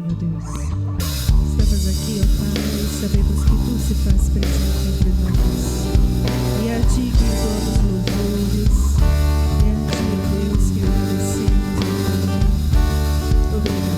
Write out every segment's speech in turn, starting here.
meu Deus. Estamos aqui, ó Pai, sabemos que Tu se faz presente entre nós. E é a Ti que todos os louvores, é a Ti, ó Deus, que agradecemos, ó Pai. Obrigada,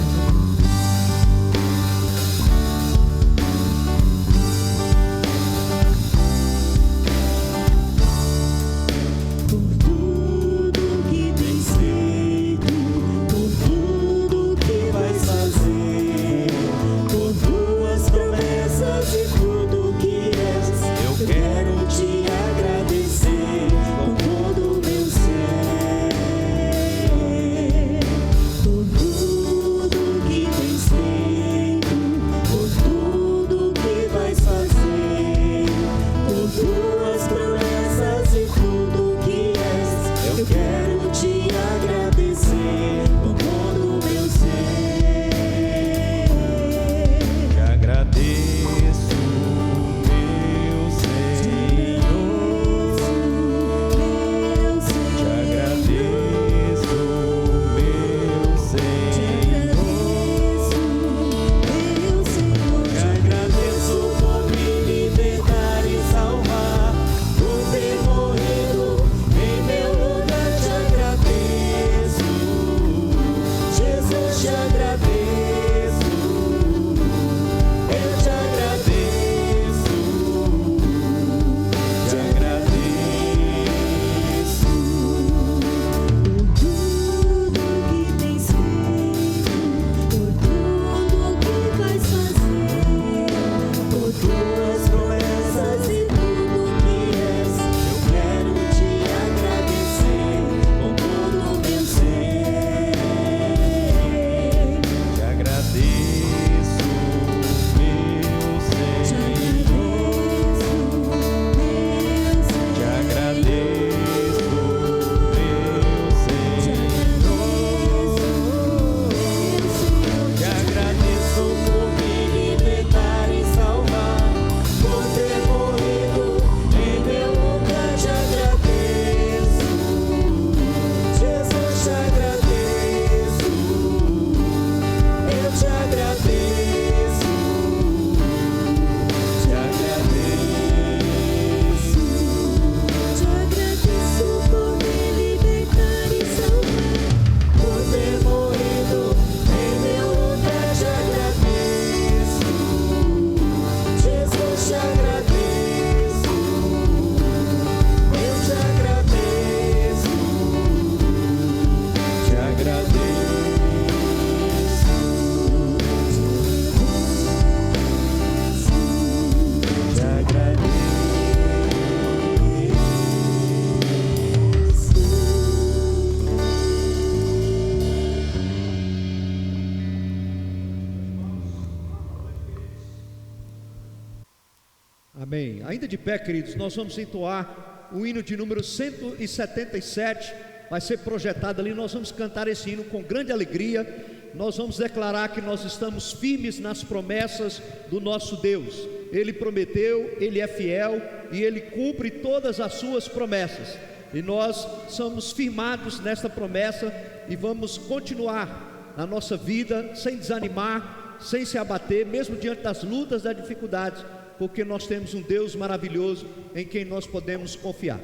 Amém. Ainda de pé, queridos, nós vamos entoar o hino de número 177, vai ser projetado ali, nós vamos cantar esse hino com grande alegria, nós vamos declarar que nós estamos firmes nas promessas do nosso Deus. Ele prometeu, Ele é fiel e Ele cumpre todas as suas promessas, e nós somos firmados nesta promessa e vamos continuar na nossa vida sem desanimar, sem se abater, mesmo diante das lutas, das dificuldades, porque nós temos um Deus maravilhoso em quem nós podemos confiar.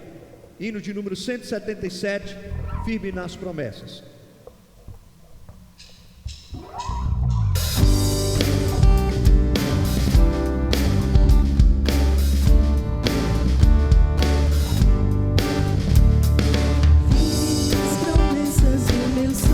Hino de número 177, firme nas promessas. Nas promessas de Jesus.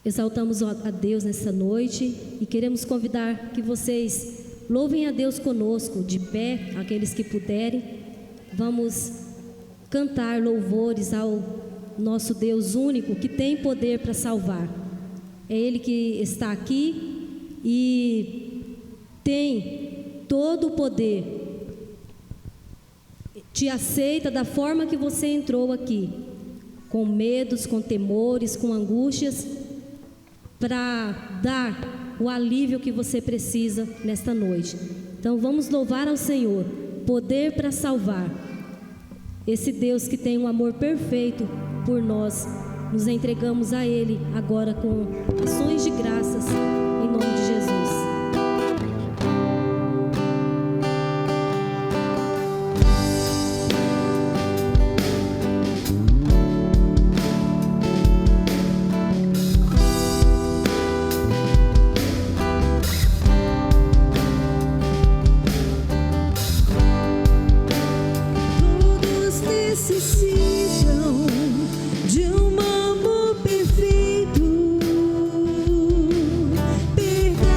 Exaltamos a Deus nessa noite e queremos convidar que vocês louvem a Deus conosco, de pé, aqueles que puderem. Vamos cantar louvores ao nosso Deus único, que tem poder para salvar. É Ele que está aqui e tem todo o poder. Te aceita da forma que você entrou aqui, com medos, com temores, com angústias, para dar o alívio que você precisa nesta noite. Então vamos louvar ao Senhor, poder para salvar. Esse Deus que tem um amor perfeito por nós, nos entregamos a Ele agora com ações de graças, em nome de Jesus. Necessitam de um amor perfeito, perdão.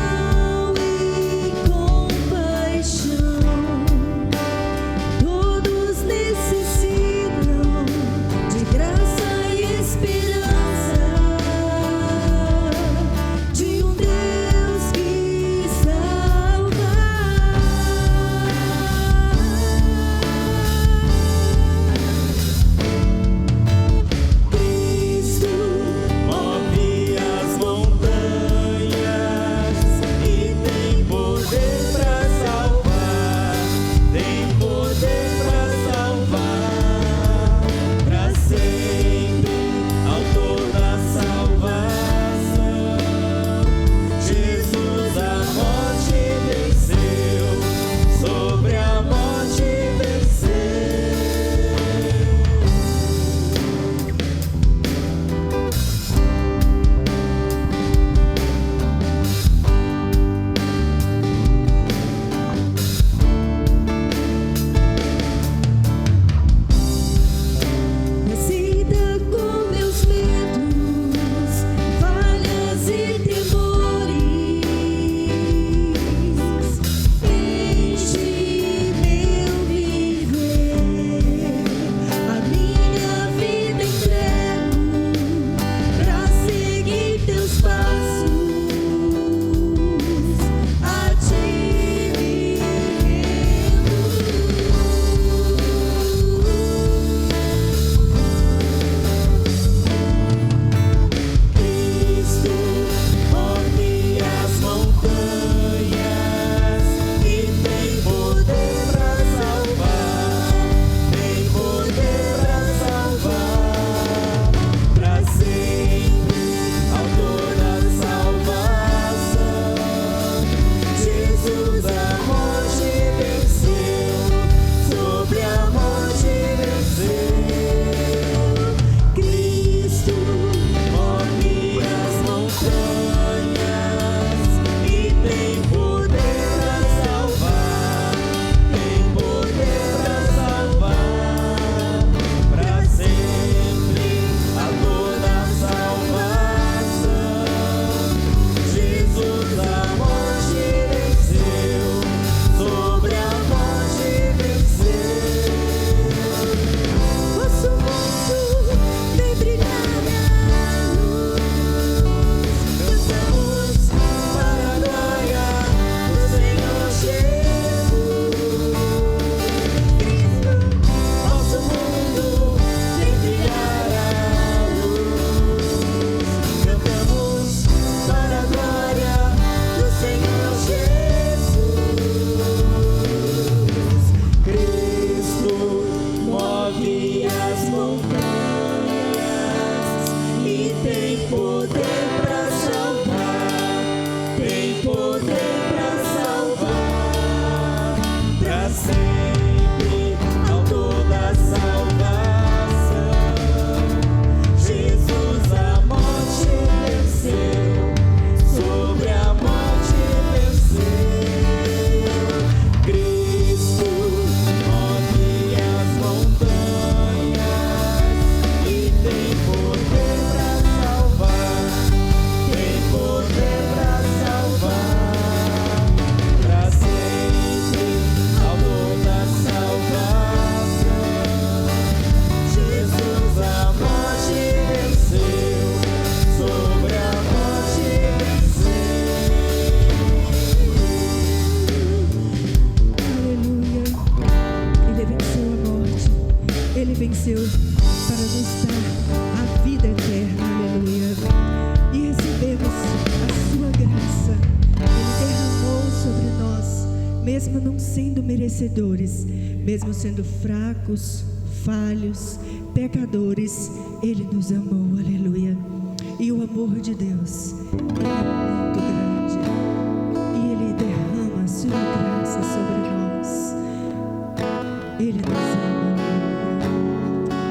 merecedores, mesmo sendo fracos, falhos, pecadores, Ele nos amou, aleluia. E o amor de Deus, Ele é muito grande, e Ele derrama a sua graça sobre nós. Ele nos ama, aleluia.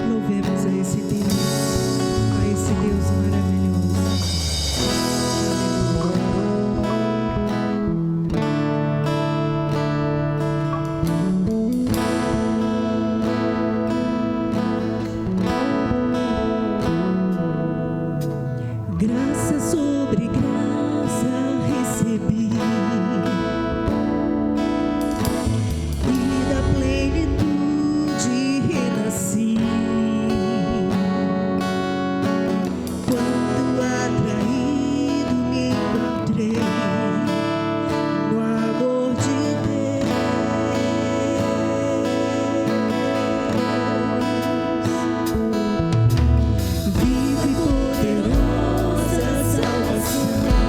Louvemos a esse Deus maravilhoso. Graça sobre graça recebi, e da plenitude renasci. Quando atraído me encontrei no amor de Deus. Viva e poderosa salvação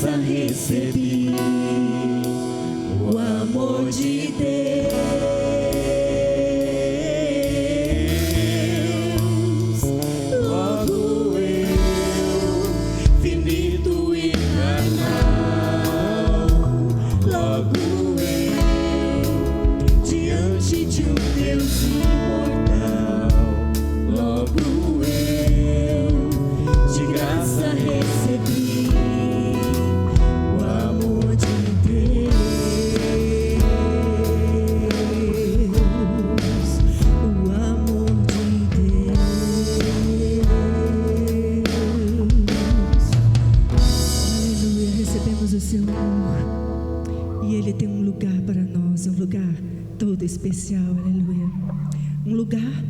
graça recebi o amor de Deus. Logo eu, finito e carnal, logo eu, diante de um Deus imortal, logo eu, de graça recebi o amor de Deus, o amor de Deus. Aleluia, recebemos o seu amor e Ele tem um lugar para nós, um lugar todo especial, aleluia. Um lugar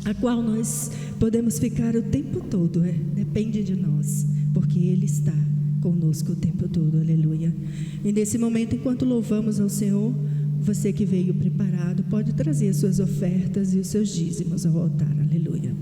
a qual nós podemos ficar o tempo todo, depende de nós, porque Ele está conosco o tempo todo, aleluia. E nesse momento, enquanto louvamos ao Senhor, você que veio preparado, pode trazer as suas ofertas e os seus dízimos ao altar, aleluia.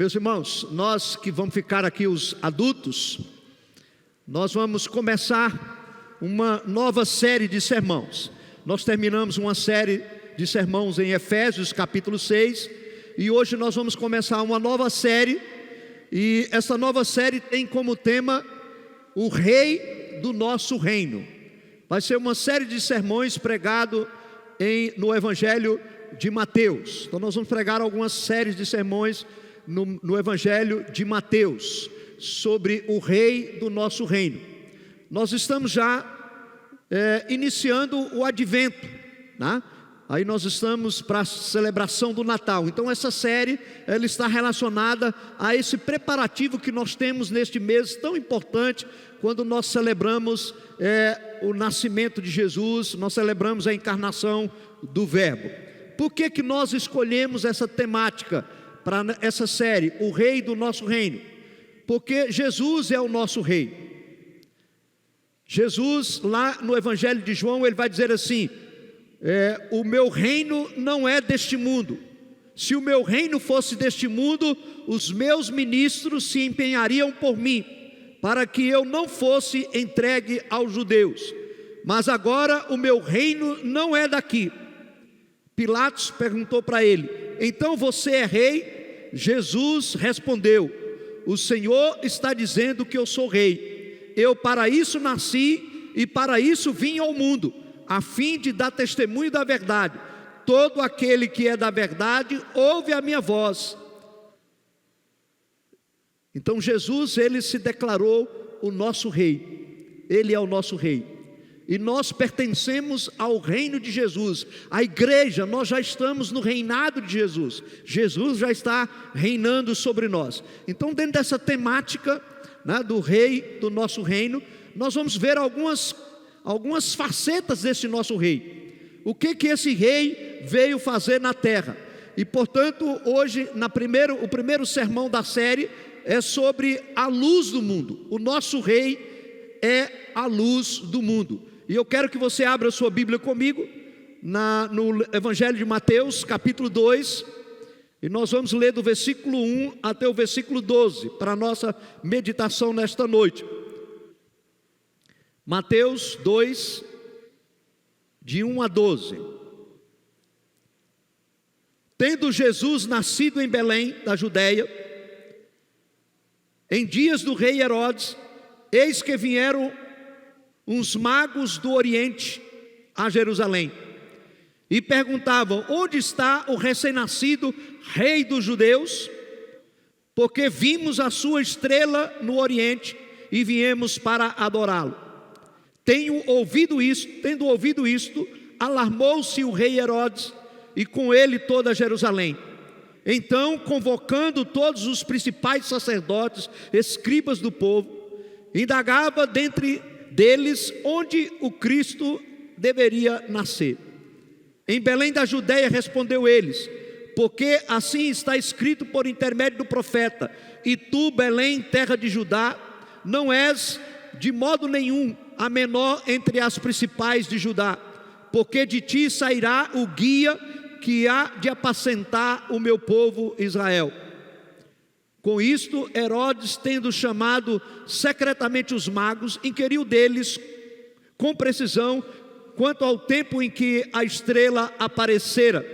Meus irmãos, nós que vamos ficar aqui, os adultos, nós vamos começar uma nova série de sermões. Nós terminamos uma série de sermões em Efésios capítulo 6, e hoje nós vamos começar uma nova série, e essa nova série tem como tema o Rei do nosso Reino. Vai ser uma série de sermões pregado no Evangelho de Mateus. Então nós vamos pregar algumas séries de sermões no Evangelho de Mateus, sobre o Rei do nosso Reino. Nós estamos já iniciando o Advento, né? Aí nós estamos para a celebração do Natal. Então essa série, ela está relacionada a esse preparativo que nós temos neste mês tão importante, quando nós celebramos o nascimento de Jesus, nós celebramos a encarnação do Verbo. Por que que nós escolhemos essa temática para essa série, o Rei do nosso Reino? Porque Jesus é o nosso Rei. Jesus, lá no Evangelho de João, ele vai dizer assim: o meu reino não é deste mundo. Se o meu reino fosse deste mundo, os meus ministros se empenhariam por mim, para que eu não fosse entregue aos judeus. Mas agora o meu reino não é daqui. Pilatos perguntou para ele: então você é rei? Jesus respondeu: o Senhor está dizendo que eu sou rei. Eu para isso nasci e para isso vim ao mundo, a fim de dar testemunho da verdade. Todo aquele que é da verdade ouve a minha voz. Então Jesus, ele se declarou o nosso rei. Ele é o nosso rei. E nós pertencemos ao reino de Jesus. A igreja, nós já estamos no reinado de Jesus. Jesus já está reinando sobre nós. Então, dentro dessa temática, né, do rei do nosso reino, nós vamos ver algumas facetas desse nosso rei. O que esse rei veio fazer na terra. E portanto, hoje, o primeiro sermão da série é sobre a luz do mundo. O nosso rei é a luz do mundo. E eu quero que você abra a sua Bíblia comigo no Evangelho de Mateus, capítulo 2, e nós vamos ler do versículo 1 até o versículo 12, para a nossa meditação nesta noite. Mateus 2, de 1 a 12. Tendo Jesus nascido em Belém, da Judeia, em dias do rei Herodes, eis que vieram uns magos do Oriente a Jerusalém, e perguntavam: onde está o recém-nascido rei dos judeus? Porque vimos a sua estrela no Oriente e viemos para adorá-lo. Tendo ouvido isto, alarmou-se o rei Herodes e com ele toda Jerusalém. Então, convocando todos os principais sacerdotes, escribas do povo, indagava dentre deles onde o Cristo deveria nascer. Em Belém da Judeia, respondeu eles, porque assim está escrito por intermédio do profeta: e tu, Belém, terra de Judá, não és de modo nenhum a menor entre as principais de Judá, porque de ti sairá o guia que há de apacentar o meu povo Israel. Com isto, Herodes, tendo chamado secretamente os magos, inquiriu deles com precisão quanto ao tempo em que a estrela aparecera.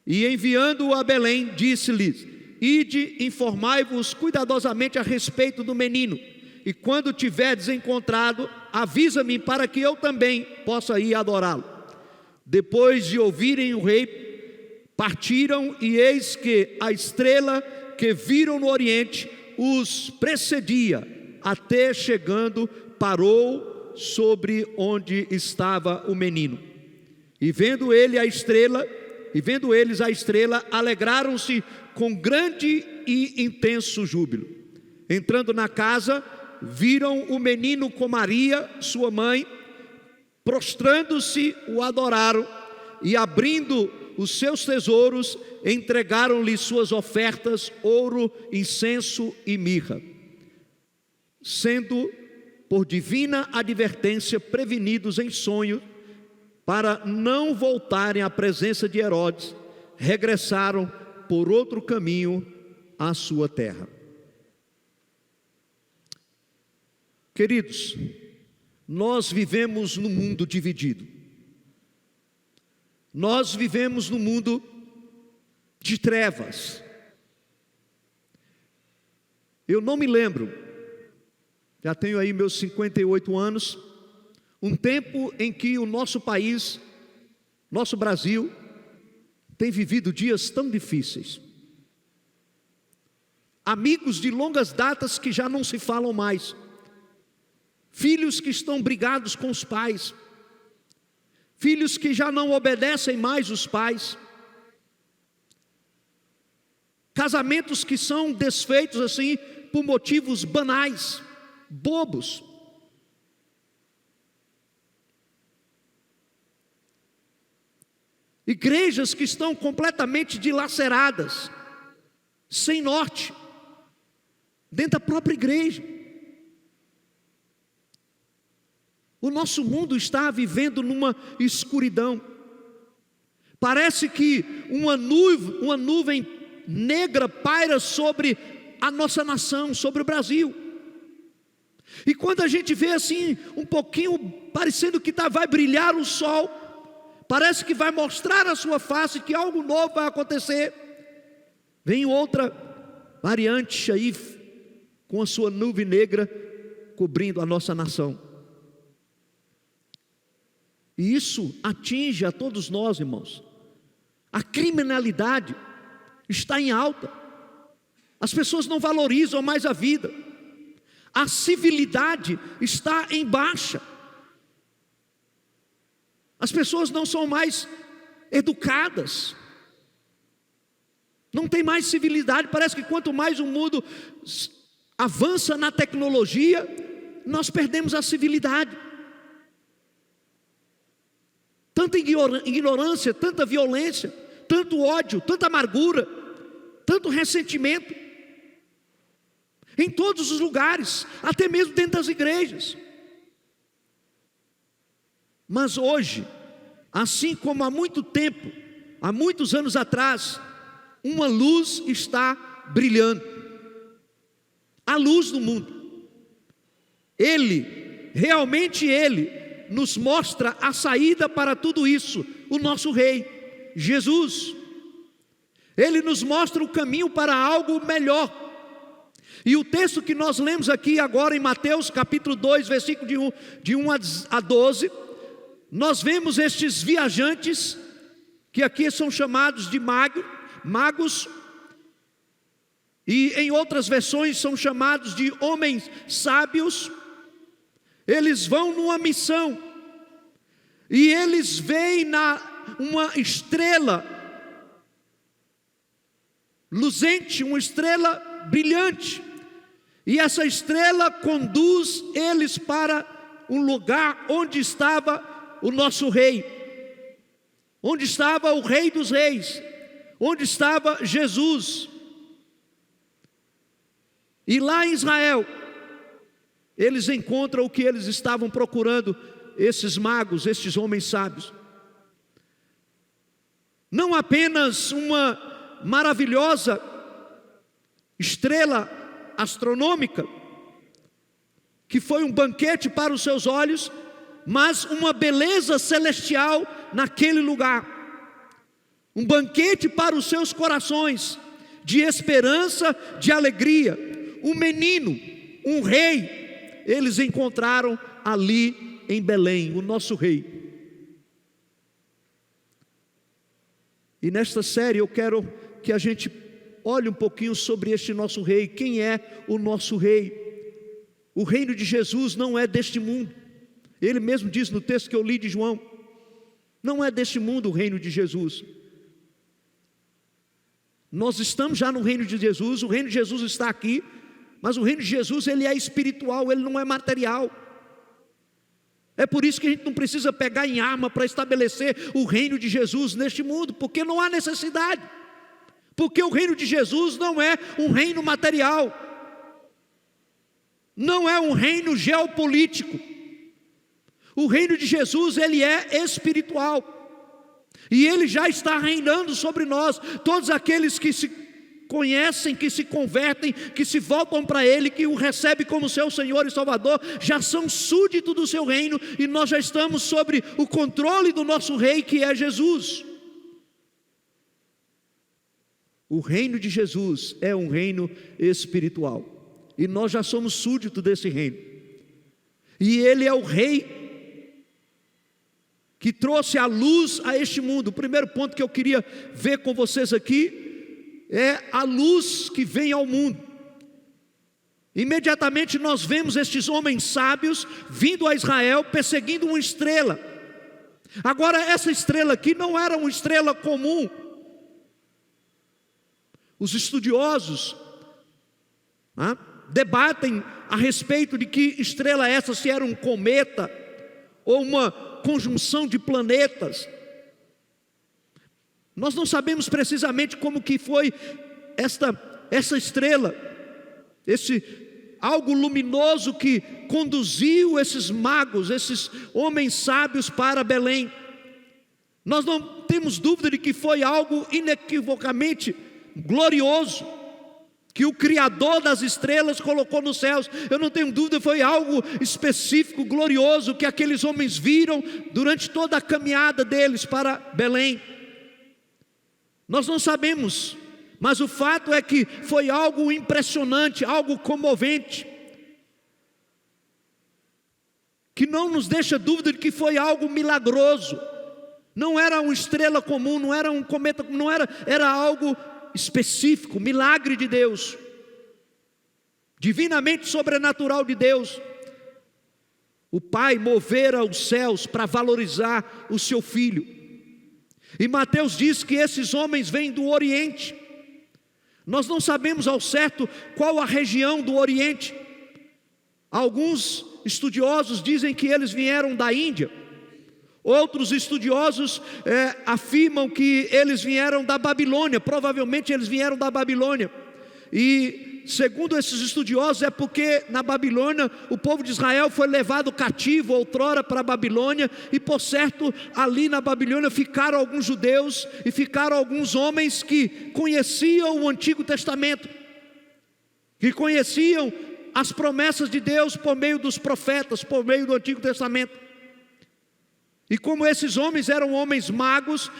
E enviando-o a Belém, disse-lhes: ide, informai-vos cuidadosamente a respeito do menino, e quando tiverdes encontrado, avisa-me para que eu também possa ir adorá-lo. Depois de ouvirem o rei, partiram, e eis que a estrela que viram no Oriente os precedia, até chegando, parou sobre onde estava o menino. E vendo eles a estrela, alegraram-se com grande e intenso júbilo. Entrando na casa, viram o menino com Maria, sua mãe, prostrando-se, o adoraram, e abrindo os seus tesouros, entregaram-lhe suas ofertas, ouro, incenso e mirra. Sendo por divina advertência prevenidos em sonho, para não voltarem à presença de Herodes, regressaram por outro caminho a sua terra. Queridos, nós vivemos num mundo dividido. Nós vivemos num mundo de trevas. Eu não me lembro, já tenho aí meus 58 anos, um tempo em que o nosso país, nosso Brasil, tem vivido dias tão difíceis. Amigos de longas datas que já não se falam mais. Filhos que estão brigados com os pais. Filhos que já não obedecem mais os pais. Casamentos que são desfeitos assim por motivos banais, bobos. Igrejas que estão completamente dilaceradas, sem norte, dentro da própria igreja. O nosso mundo está vivendo numa escuridão. Parece que uma nuvem negra paira sobre a nossa nação, sobre o Brasil. E quando a gente vê assim, um pouquinho, parecendo que vai brilhar o sol, parece que vai mostrar a sua face, que algo novo vai acontecer, vem outra variante aí, com a sua nuvem negra, cobrindo a nossa nação. E isso atinge a todos nós, irmãos. A criminalidade está em alta. As pessoas não valorizam mais a vida. A civilidade está em baixa. As pessoas não são mais educadas. Não tem mais civilidade. Parece que quanto mais o mundo avança na tecnologia, nós perdemos a civilidade. Tanta ignorância, tanta violência, tanto ódio, tanta amargura, tanto ressentimento, em todos os lugares, até mesmo dentro das igrejas. Mas hoje, assim como há muito tempo, há muitos anos atrás, uma luz está brilhando, a luz do mundo. Realmente Ele, nos mostra a saída para tudo isso, o nosso Rei, Jesus. Ele nos mostra o caminho para algo melhor. E o texto que nós lemos aqui agora em Mateus capítulo 2, versículo de 1 a 12, nós vemos estes viajantes, que aqui são chamados de magos, e em outras versões são chamados de homens sábios. Eles vão numa missão, e eles veem uma estrela luzente, uma estrela brilhante, e essa estrela conduz eles para um lugar onde estava o nosso Rei, onde estava o Rei dos Reis, onde estava Jesus. E lá em Israel, eles encontram o que eles estavam procurando, esses magos, estes homens sábios. Não apenas uma maravilhosa estrela astronômica, que foi um banquete para os seus olhos, mas uma beleza celestial naquele lugar. Um banquete para os seus corações, de esperança, de alegria. Um menino, um rei, eles encontraram ali em Belém, o nosso Rei. E nesta série eu quero que a gente olhe um pouquinho sobre este nosso Rei. Quem é o nosso Rei? O reino de Jesus não é deste mundo. Ele mesmo diz no texto que eu li de João, não é deste mundo o reino de Jesus. Nós estamos já no reino de Jesus, o reino de Jesus está aqui, mas o reino de Jesus, ele é espiritual, ele não é material. É por isso que a gente não precisa pegar em arma para estabelecer o reino de Jesus neste mundo, porque não há necessidade. Porque o reino de Jesus não é um reino material, não é um reino geopolítico. O reino de Jesus, ele é espiritual, e ele já está reinando sobre nós. Todos aqueles que se conhecem, que se convertem, que se voltam para Ele, que o recebem como seu Senhor e Salvador, já são súditos do seu reino, e nós já estamos sobre o controle do nosso Rei, que é Jesus. O reino de Jesus é um reino espiritual, e nós já somos súditos desse reino, e Ele é o Rei que trouxe a luz a este mundo. O primeiro ponto que eu queria ver com vocês aqui é a luz que vem ao mundo. Imediatamente nós vemos estes homens sábios vindo a Israel, perseguindo uma estrela. Agora, essa estrela aqui não era uma estrela comum. Os estudiosos debatem a respeito de que estrela essa, se era um cometa ou uma conjunção de planetas. Nós não sabemos precisamente como que foi essa estrela, esse algo luminoso que conduziu esses magos, esses homens sábios para Belém. Nós não temos dúvida de que foi algo inequivocamente glorioso, que o Criador das estrelas colocou nos céus. Eu não tenho dúvida, foi algo específico, glorioso, que aqueles homens viram durante toda a caminhada deles para Belém. Nós não sabemos, mas o fato é que foi algo impressionante, algo comovente, que não nos deixa dúvida de que foi algo milagroso. Não era uma estrela comum, não era um cometa, não era, era algo específico, milagre de Deus, divinamente sobrenatural de Deus. O Pai movera os céus para valorizar o seu Filho. E Mateus diz que esses homens vêm do Oriente. Nós não sabemos ao certo qual a região do Oriente. Alguns estudiosos dizem que eles vieram da Índia. Outros estudiosos afirmam que eles vieram da Babilônia. Provavelmente eles vieram da Babilônia. E segundo esses estudiosos, é porque na Babilônia o povo de Israel foi levado cativo outrora para a Babilônia, e por certo ali na Babilônia ficaram alguns judeus e ficaram alguns homens que conheciam o Antigo Testamento, que conheciam as promessas de Deus por meio dos profetas, por meio do Antigo Testamento. E como esses homens eram homens magos,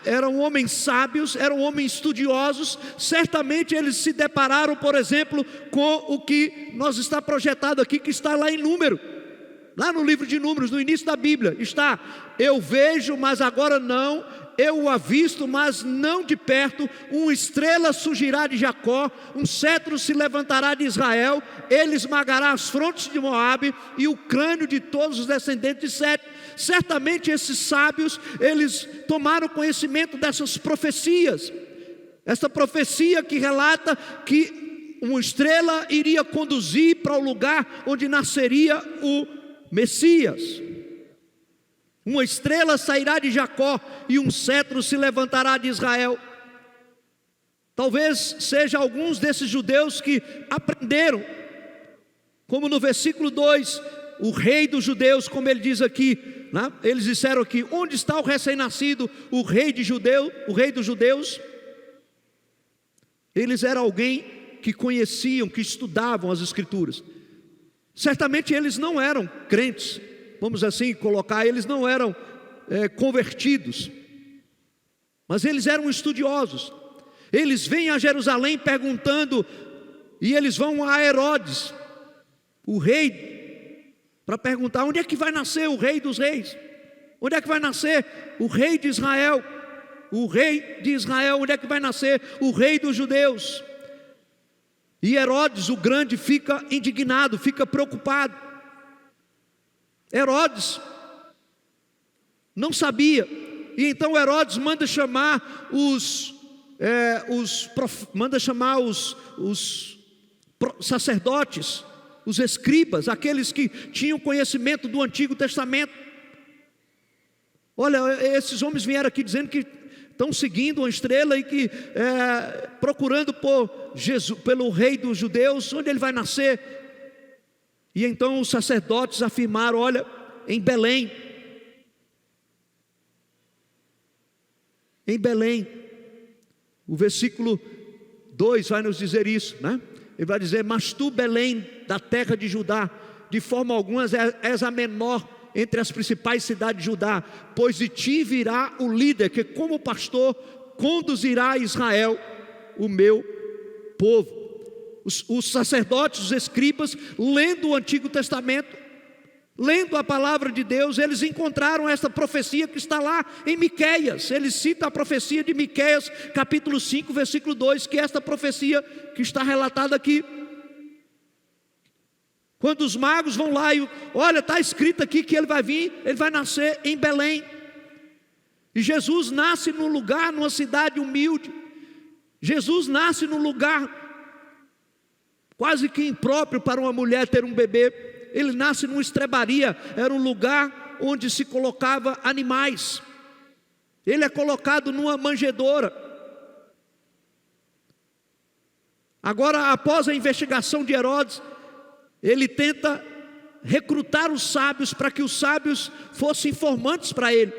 eram homens sábios, eram homens estudiosos, certamente eles se depararam, por exemplo, com o que nós está projetado aqui, que está lá em Número, lá no livro de Números, no início da Bíblia, está: eu vejo, mas agora não, eu o avisto, mas não de perto, uma estrela surgirá de Jacó, um cetro se levantará de Israel, ele esmagará as frontes de Moabe e o crânio de todos os descendentes de Sete. Certamente esses sábios, eles tomaram conhecimento dessas profecias, essa profecia que relata que uma estrela iria conduzir para o lugar onde nasceria o Messias. Uma estrela sairá de Jacó e um cetro se levantará de Israel. Talvez seja alguns desses judeus que aprenderam, como no versículo 2, o rei dos judeus, como ele diz aqui, eles disseram aqui: onde está o recém-nascido, o rei dos judeus? Eles eram alguém que conheciam, que estudavam as Escrituras. Certamente eles não eram crentes, vamos assim colocar, eles não eram convertidos, mas eles eram estudiosos. Eles vêm a Jerusalém perguntando, e eles vão a Herodes, o rei, para perguntar: onde é que vai nascer o rei dos reis? Onde é que vai nascer o rei de Israel? O rei de Israel, onde é que vai nascer o rei dos judeus? E Herodes o grande fica indignado, fica preocupado. Herodes não sabia, e então Herodes manda chamar os sacerdotes, os escribas, aqueles que tinham conhecimento do Antigo Testamento. Olha, esses homens vieram aqui dizendo que estão seguindo uma estrela e que procurando por Jesus, pelo rei dos judeus, onde ele vai nascer. E então os sacerdotes afirmaram: olha, em Belém. Em Belém. O versículo 2 vai nos dizer isso, né? Ele vai dizer: mas tu, Belém, da terra de Judá, de forma alguma és a menor entre as principais cidades de Judá, pois de ti virá o líder, que como pastor conduzirá Israel, o meu povo. Os sacerdotes, os escribas, lendo o Antigo Testamento, lendo a palavra de Deus, eles encontraram essa profecia que está lá em Miqueias. Ele cita a profecia de Miqueias, capítulo 5, versículo 2, que é esta profecia que está relatada aqui. Quando os magos vão lá e olha, está escrito aqui que ele vai vir, ele vai nascer em Belém. E Jesus nasce num lugar, numa cidade humilde. Jesus nasce num lugar quase que impróprio para uma mulher ter um bebê. Ele nasce numa estrebaria, era um lugar onde se colocava animais. Ele é colocado numa manjedoura. Agora, após a investigação de Herodes, ele tenta recrutar os sábios para que os sábios fossem informantes para ele.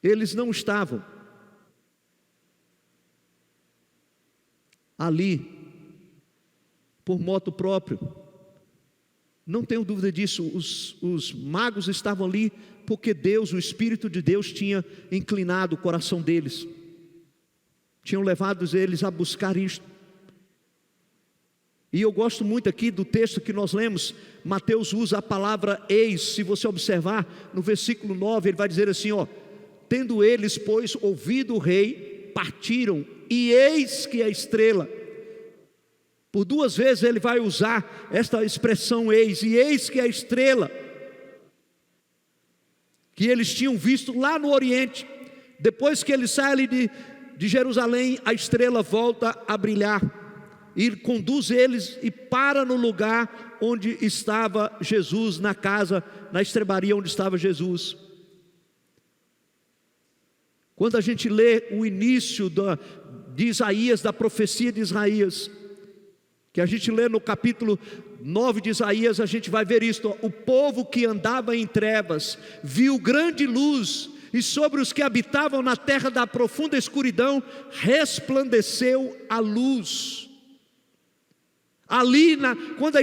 Eles não estavam ali por moto próprio. Não tenho dúvida disso. Os magos estavam ali porque Deus, o Espírito de Deus, tinha inclinado o coração deles, tinham levado eles a buscar isto. E eu gosto muito aqui do texto que nós lemos. Mateus usa a palavra eis. Se você observar no versículo 9, ele vai dizer assim, ó: tendo eles, pois, ouvido o rei, partiram, e eis que a estrela. Por 2 vezes ele vai usar esta expressão eis, e eis que a estrela que eles tinham visto lá no Oriente, depois que eles saem ali de Jerusalém, a estrela volta a brilhar, e conduz eles e para no lugar onde estava Jesus, na casa, na estrebaria onde estava Jesus. Quando a gente lê o início de Isaías, da profecia de Isaías, que a gente lê no capítulo 9 de Isaías, a gente vai ver isto: o povo que andava em trevas viu grande luz, e sobre os que habitavam na terra da profunda escuridão resplandeceu a luz. Ali, quando a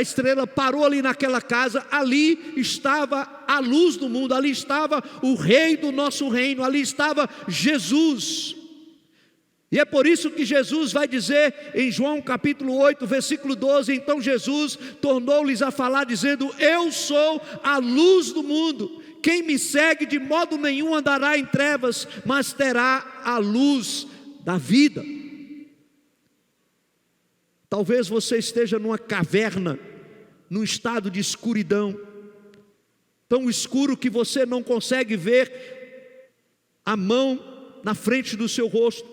estrela parou ali naquela casa, ali estava a luz do mundo, ali estava o rei do nosso reino, ali estava Jesus. E é por isso que Jesus vai dizer em João capítulo 8, versículo 12: então Jesus tornou-lhes a falar, dizendo: eu sou a luz do mundo, quem me segue de modo nenhum andará em trevas, mas terá a luz da vida. Talvez você esteja numa caverna, num estado de escuridão, tão escuro que você não consegue ver a mão na frente do seu rosto.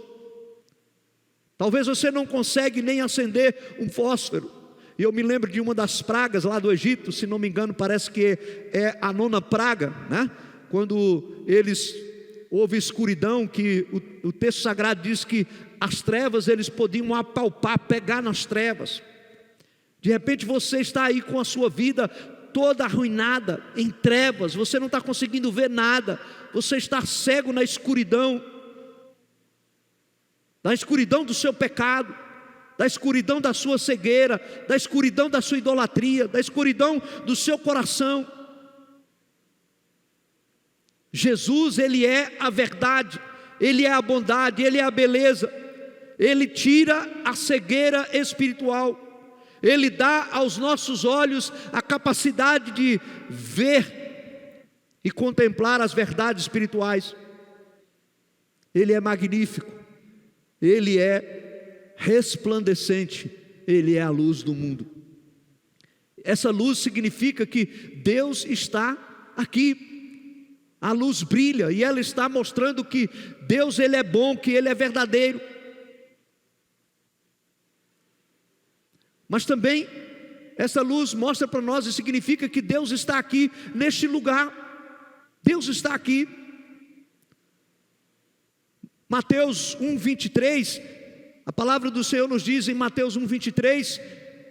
Talvez você não consegue nem acender um fósforo. E eu me lembro de uma das pragas lá do Egito, se não me engano, parece que é a 9ª praga, né? Quando houve escuridão, que o texto sagrado diz que as trevas eles podiam apalpar, pegar nas trevas. De repente você está aí com a sua vida toda arruinada, em trevas, você não está conseguindo ver nada, você está cego na escuridão. Da escuridão do seu pecado, da escuridão da sua cegueira, da escuridão da sua idolatria, da escuridão do seu coração. Jesus, Ele é a verdade, Ele é a bondade, Ele é a beleza. Ele tira a cegueira espiritual, Ele dá aos nossos olhos a capacidade de ver e contemplar as verdades espirituais. Ele é magnífico, Ele é resplandecente, Ele é a luz do mundo. Essa luz significa que Deus está aqui. A luz brilha e ela está mostrando que Deus, Ele é bom, que Ele é verdadeiro. Mas também essa luz mostra para nós e significa que Deus está aqui neste lugar. Deus está aqui. Mateus 1:23, a palavra do Senhor nos diz em Mateus 1:23,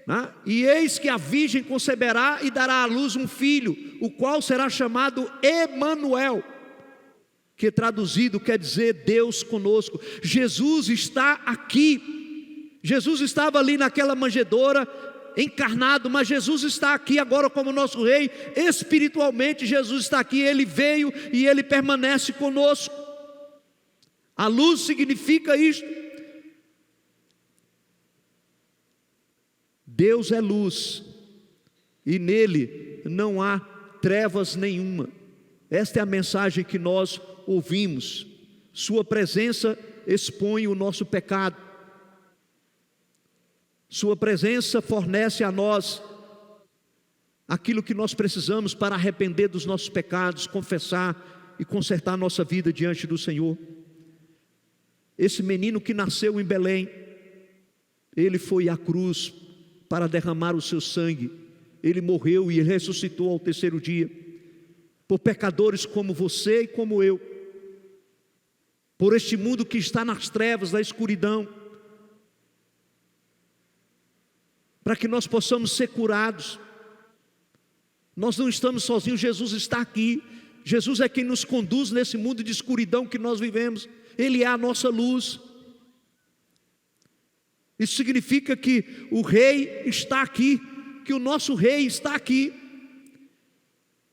né? E eis que a virgem conceberá e dará à luz um filho, o qual será chamado Emanuel, que traduzido quer dizer Deus conosco. Jesus está aqui. Jesus estava ali naquela manjedoura, encarnado, mas Jesus está aqui agora como nosso rei. Espiritualmente Jesus está aqui, ele veio e ele permanece conosco. A luz significa isto. Deus é luz e nele não há trevas nenhuma. Esta é a mensagem que nós ouvimos. Sua presença expõe o nosso pecado. Sua presença fornece a nós aquilo que nós precisamos para arrepender dos nossos pecados, confessar e consertar nossa vida diante do Senhor. Esse menino que nasceu em Belém, ele foi à cruz para derramar o seu sangue. Ele morreu e ressuscitou ao terceiro dia, por pecadores como você e como eu, por este mundo que está nas trevas, na escuridão, para que nós possamos ser curados. Nós não estamos sozinhos, Jesus está aqui. Jesus é quem nos conduz nesse mundo de escuridão que nós vivemos. Ele é a nossa luz. Isso significa que o rei está aqui, que o nosso rei está aqui.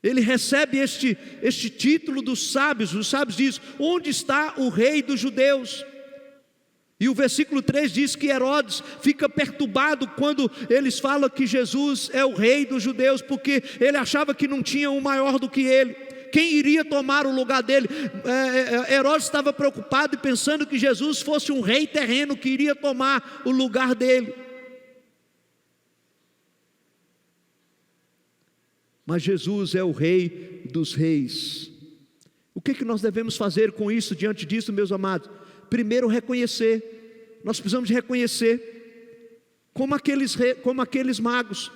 Ele recebe este título dos sábios. Os sábios dizem: onde está o rei dos judeus? E o versículo 3 diz que Herodes fica perturbado quando eles falam que Jesus é o rei dos judeus, porque ele achava que não tinha um maior do que ele. Quem iria tomar o lugar dele? Herodes estava preocupado e pensando que Jesus fosse um rei terreno que iria tomar o lugar dele. Mas Jesus é o rei dos reis. O que nós devemos fazer com isso, diante disso, meus amados? Primeiro, reconhecer. Nós precisamos de reconhecer, como aqueles magos.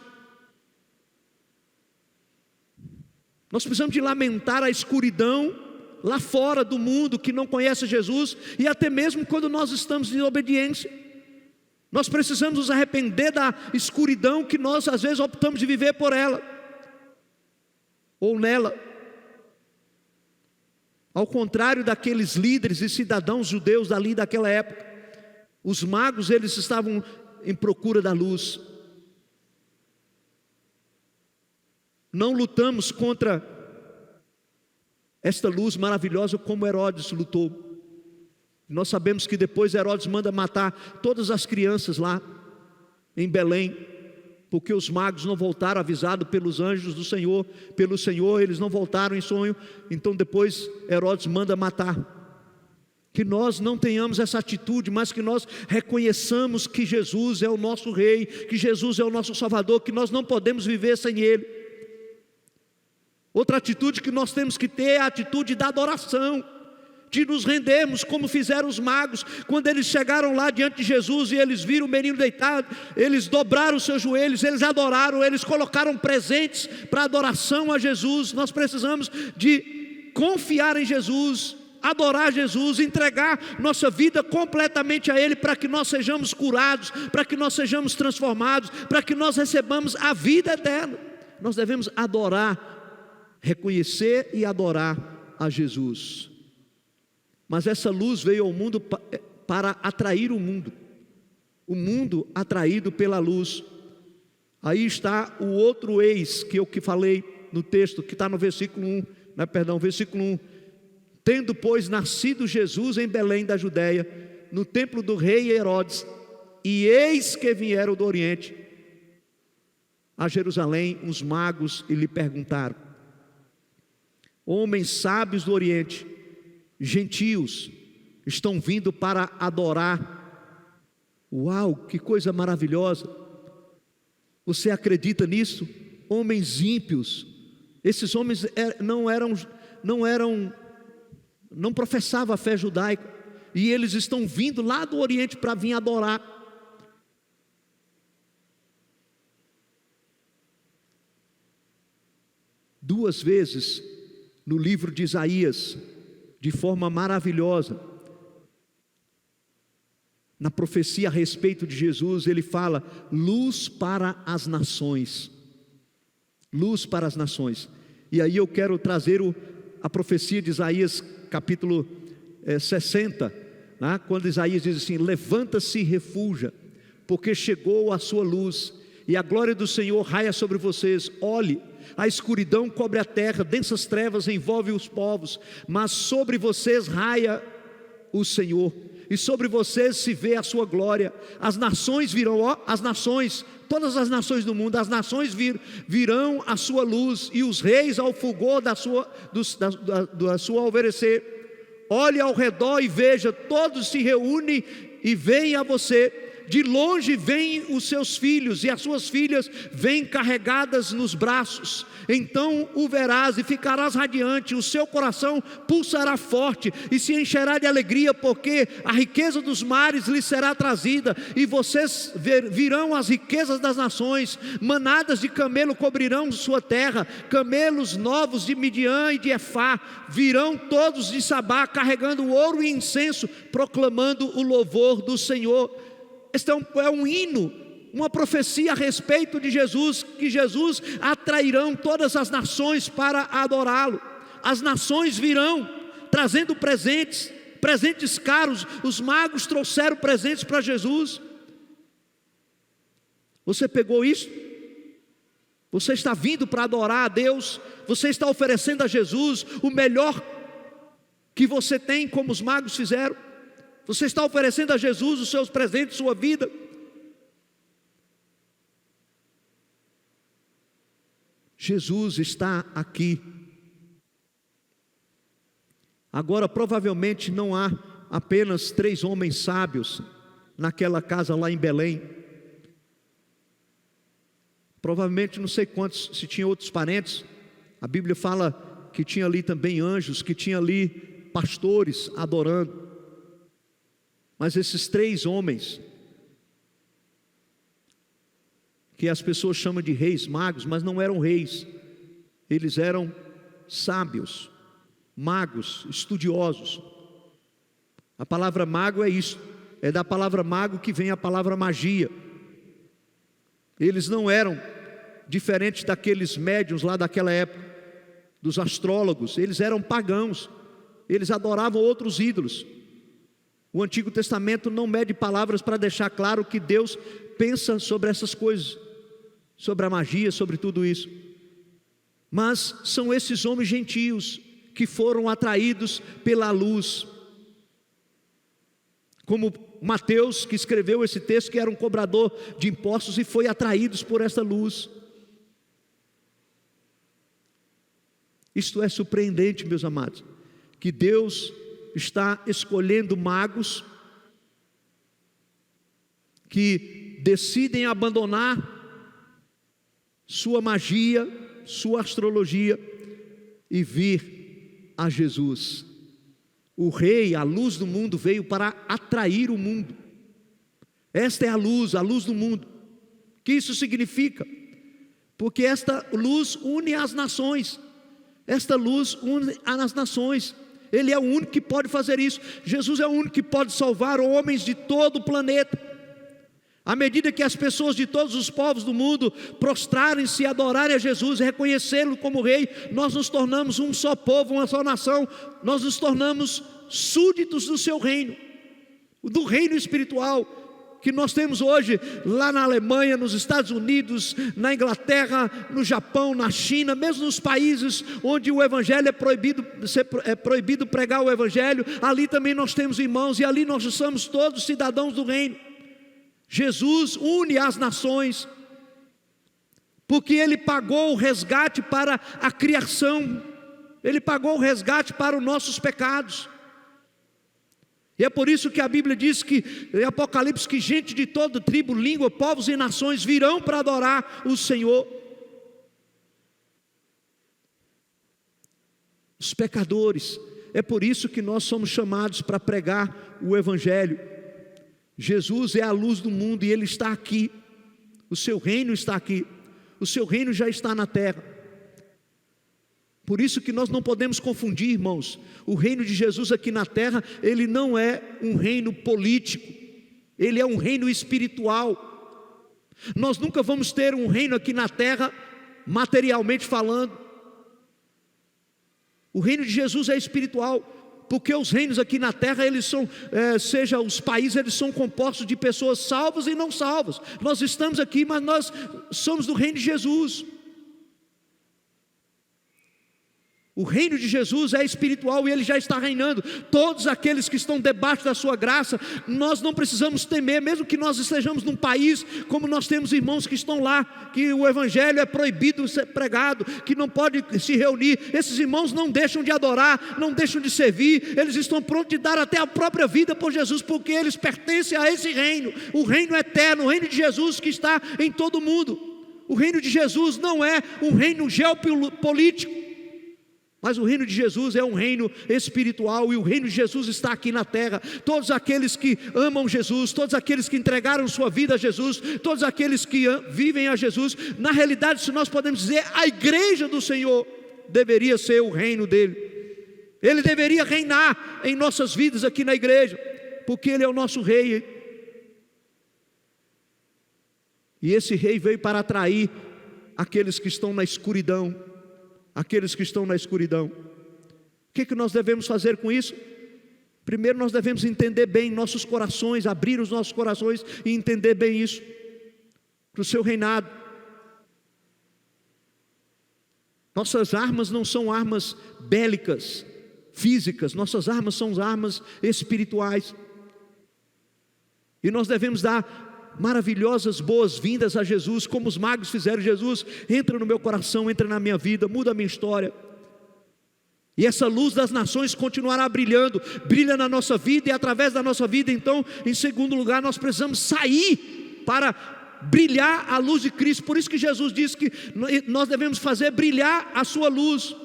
Nós precisamos de lamentar a escuridão lá fora do mundo que não conhece Jesus, e até mesmo quando nós estamos em obediência. Nós precisamos nos arrepender da escuridão que nós às vezes optamos de viver por ela, ou nela. Ao contrário daqueles líderes e cidadãos judeus dali daquela época, os magos, eles estavam em procura da luz. Não lutamos contra esta luz maravilhosa como Herodes lutou. Nós sabemos que depois Herodes manda matar todas as crianças lá em Belém, porque os magos não voltaram avisados pelos anjos do Senhor, pelo Senhor, eles não voltaram em sonho. Então depois Herodes manda matar. Que nós não tenhamos essa atitude, mas que nós reconheçamos que Jesus é o nosso Rei, que Jesus é o nosso Salvador, que nós não podemos viver sem Ele. Outra atitude que nós temos que ter é a atitude da adoração, de nos rendermos, como fizeram os magos, quando eles chegaram lá diante de Jesus e eles viram o menino deitado, eles dobraram os seus joelhos, eles adoraram, eles colocaram presentes para adoração a Jesus. Nós precisamos de confiar em Jesus, adorar Jesus, entregar nossa vida completamente a Ele, para que nós sejamos curados, para que nós sejamos transformados, para que nós recebamos a vida eterna. Nós devemos adorar, reconhecer e adorar a Jesus. Mas essa luz veio ao mundo para atrair o mundo atraído pela luz. Aí está o outro eis que eu falei no texto, que está no versículo 1, versículo 1. Tendo, pois, nascido Jesus em Belém da Judéia, no templo do rei Herodes, e eis que vieram do Oriente a Jerusalém uns magos e lhe perguntaram: homens sábios do Oriente, gentios, estão vindo para adorar. Uau, que coisa maravilhosa! Você acredita nisso? Homens ímpios. Esses homens não professavam a fé judaica, e eles estão vindo lá do Oriente para vir adorar. Duas vezes no livro de Isaías, de forma maravilhosa, na profecia a respeito de Jesus, ele fala: luz para as nações. Luz para as nações. E aí eu quero trazer a profecia de Isaías capítulo 60, né? Quando Isaías diz assim: levanta-se e refulja, porque chegou a sua luz, e a glória do Senhor raia sobre vocês. Olhe, a escuridão cobre a terra, densas trevas envolvem os povos, mas sobre vocês raia o Senhor, e sobre vocês se vê a sua glória. As nações virão, as nações, todas as nações do mundo, as nações virão a sua luz, e os reis ao fulgor da sua alvorecer. Olhe ao redor e veja, todos se reúnem e vêm a você. De longe vêm os seus filhos, e as suas filhas vêm carregadas nos braços. Então o verás e ficarás radiante, o seu coração pulsará forte e se encherá de alegria, porque a riqueza dos mares lhe será trazida, e vocês virão as riquezas das nações. Manadas de camelo cobrirão sua terra, camelos novos de Midian e de Efá virão todos de Sabá, carregando ouro e incenso, proclamando o louvor do Senhor. Este é um hino, uma profecia a respeito de Jesus, que Jesus atrairão todas as nações para adorá-lo. As nações virão trazendo presentes caros. Os magos trouxeram presentes para Jesus. Você pegou isso? Você está vindo para adorar a Deus? Você está oferecendo a Jesus o melhor que você tem, como os magos fizeram? Você está oferecendo a Jesus os seus presentes, sua vida? Jesus está aqui. Agora, provavelmente não há apenas 3 homens sábios naquela casa lá em Belém. Provavelmente não sei quantos, se tinha outros parentes. A Bíblia fala que tinha ali também anjos, que tinha ali pastores adorando. Mas esses 3 homens, que as pessoas chamam de reis magos, mas não eram reis, eles eram sábios, magos, estudiosos. A palavra mago é isso, é da palavra mago que vem a palavra magia. Eles não eram diferentes daqueles médiuns lá daquela época, dos astrólogos. Eles eram pagãos, eles adoravam outros ídolos. O Antigo Testamento não mede palavras para deixar claro que Deus pensa sobre essas coisas, sobre a magia, sobre tudo isso. Mas são esses homens gentios que foram atraídos pela luz. Como Mateus, que escreveu esse texto, que era um cobrador de impostos e foi atraído por essa luz. Isto é surpreendente, meus amados, que Deus está escolhendo magos que decidem abandonar sua magia, sua astrologia e vir a Jesus. O rei, a luz do mundo, veio para atrair o mundo. Esta é a luz do mundo. O que isso significa? Porque esta luz une as nações. Esta luz une as nações. Ele é o único que pode fazer isso. Jesus é o único que pode salvar homens de todo o planeta. À medida que as pessoas de todos os povos do mundo prostrarem-se e adorarem a Jesus e reconhecê-lo como rei, nós nos tornamos um só povo, uma só nação. Nós nos tornamos súditos do seu reino, do reino espiritual que nós temos hoje lá na Alemanha, nos Estados Unidos, na Inglaterra, no Japão, na China, mesmo nos países onde o evangelho é proibido pregar o evangelho. Ali também nós temos irmãos, e ali nós somos todos cidadãos do reino. Jesus une as nações, porque Ele pagou o resgate para a criação, Ele pagou o resgate para os nossos pecados. E é por isso que a Bíblia diz que, em Apocalipse, que gente de toda tribo, língua, povos e nações virão para adorar o Senhor. Os pecadores. É por isso que nós somos chamados para pregar o Evangelho. Jesus é a luz do mundo e Ele está aqui. O seu reino está aqui. O seu reino já está na terra. Por isso que nós não podemos confundir, irmãos. O reino de Jesus aqui na terra, ele não é um reino político, ele é um reino espiritual. Nós nunca vamos ter um reino aqui na terra, materialmente falando. O reino de Jesus é espiritual, porque os reinos aqui na terra, eles são, seja os países, eles são compostos de pessoas salvas e não salvas. Nós estamos aqui, mas nós somos do reino de Jesus. O reino de Jesus é espiritual e Ele já está reinando. Todos aqueles que estão debaixo da sua graça, nós não precisamos temer, mesmo que nós estejamos num país, como nós temos irmãos que estão lá, que o evangelho é proibido ser pregado, que não pode se reunir. Esses irmãos não deixam de adorar, não deixam de servir, eles estão prontos de dar até a própria vida por Jesus, porque eles pertencem a esse reino, o reino eterno, o reino de Jesus que está em todo o mundo. O reino de Jesus não é um reino geopolítico, mas o reino de Jesus é um reino espiritual, e o reino de Jesus está aqui na terra. Todos aqueles que amam Jesus, todos aqueles que entregaram sua vida a Jesus, todos aqueles que vivem a Jesus, na realidade, se nós podemos dizer, a igreja do Senhor deveria ser o reino dele. Ele deveria reinar em nossas vidas aqui na igreja, porque Ele é o nosso rei. E esse rei veio para atrair aqueles que estão na escuridão. Aqueles que estão na escuridão. O que nós devemos fazer com isso? Primeiro, nós devemos entender bem nossos corações, abrir os nossos corações e entender bem isso, para o seu reinado. Nossas armas não são armas bélicas, físicas, nossas armas são armas espirituais. E nós devemos dar maravilhosas boas-vindas a Jesus, como os magos fizeram. Jesus, entra no meu coração, entra na minha vida, muda a minha história. E essa luz das nações continuará brilhando, brilha na nossa vida e através da nossa vida. Então, em segundo lugar, nós precisamos sair para brilhar a luz de Cristo. Por isso que Jesus disse que nós devemos fazer brilhar a sua luz.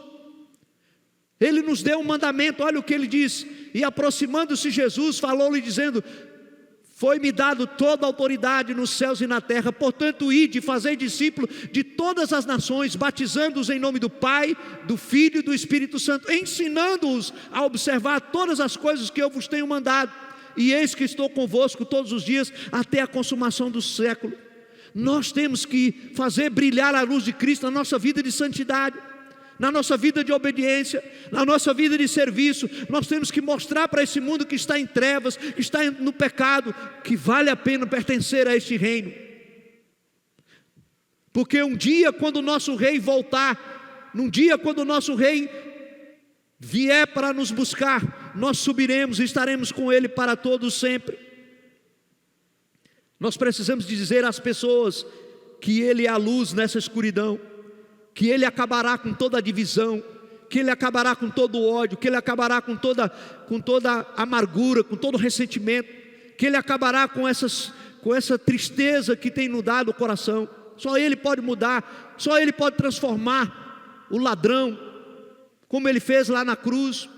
Ele nos deu um mandamento, olha o que Ele diz: e aproximando-se Jesus, falou-lhe dizendo: foi-me dado toda a autoridade nos céus e na terra, portanto ide e fazei discípulos de todas as nações, batizando-os em nome do Pai, do Filho e do Espírito Santo, ensinando-os a observar todas as coisas que eu vos tenho mandado, e eis que estou convosco todos os dias, até a consumação do século. Nós temos que fazer brilhar a luz de Cristo na nossa vida de santidade, na nossa vida de obediência, na nossa vida de serviço. Nós temos que mostrar para esse mundo que está em trevas, que está no pecado, que vale a pena pertencer a este reino. Porque um dia, quando o nosso rei voltar, num dia quando o nosso rei vier para nos buscar, nós subiremos e estaremos com Ele para todos sempre. Nós precisamos dizer às pessoas que Ele é a luz nessa escuridão, que Ele acabará com toda a divisão, que Ele acabará com todo o ódio, que Ele acabará com toda a amargura, com todo o ressentimento, que Ele acabará com essa tristeza que tem inundado o coração. Só Ele pode mudar, só Ele pode transformar o ladrão, como Ele fez lá na cruz,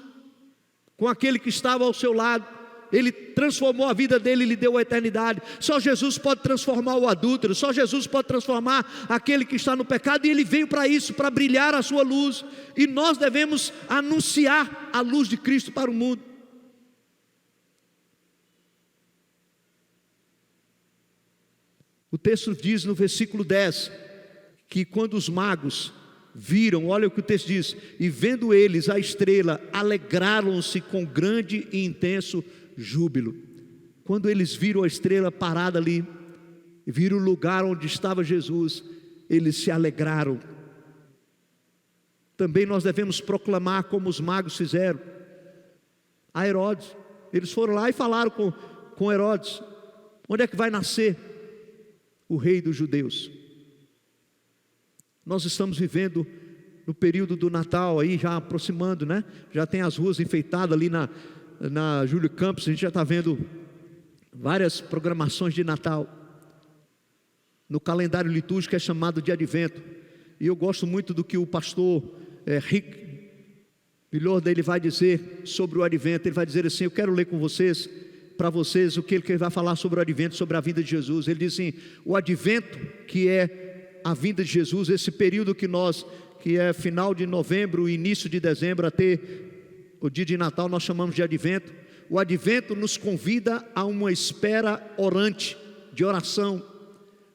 com aquele que estava ao seu lado. Ele transformou a vida dele e lhe deu a eternidade. Só Jesus pode transformar o adúltero, só Jesus pode transformar aquele que está no pecado, e Ele veio para isso, para brilhar a sua luz, e nós devemos anunciar a luz de Cristo para o mundo. O texto diz no versículo 10, que quando os magos viram, olha o que o texto diz: e vendo eles a estrela, alegraram-se com grande e intenso júbilo. Quando eles viram a estrela parada ali, viram o lugar onde estava Jesus, eles se alegraram. Também nós devemos proclamar como os magos fizeram a Herodes. Eles foram lá e falaram com Herodes: onde é que vai nascer o rei dos judeus? Nós estamos vivendo no período do Natal, aí já aproximando, né? Já tem as ruas enfeitadas ali na Júlio Campos, a gente já está vendo várias programações de Natal. No calendário litúrgico é chamado de Advento. E eu gosto muito do que o pastor Rick Milorda, ele vai dizer sobre o Advento. Ele vai dizer assim, eu quero ler com vocês, para vocês, o que ele vai falar sobre o Advento, sobre a vinda de Jesus. Ele diz assim: o Advento, que é a vinda de Jesus, esse período que é final de novembro, início de dezembro, até o dia de Natal, nós chamamos de Advento. O Advento nos convida a uma espera orante, de oração,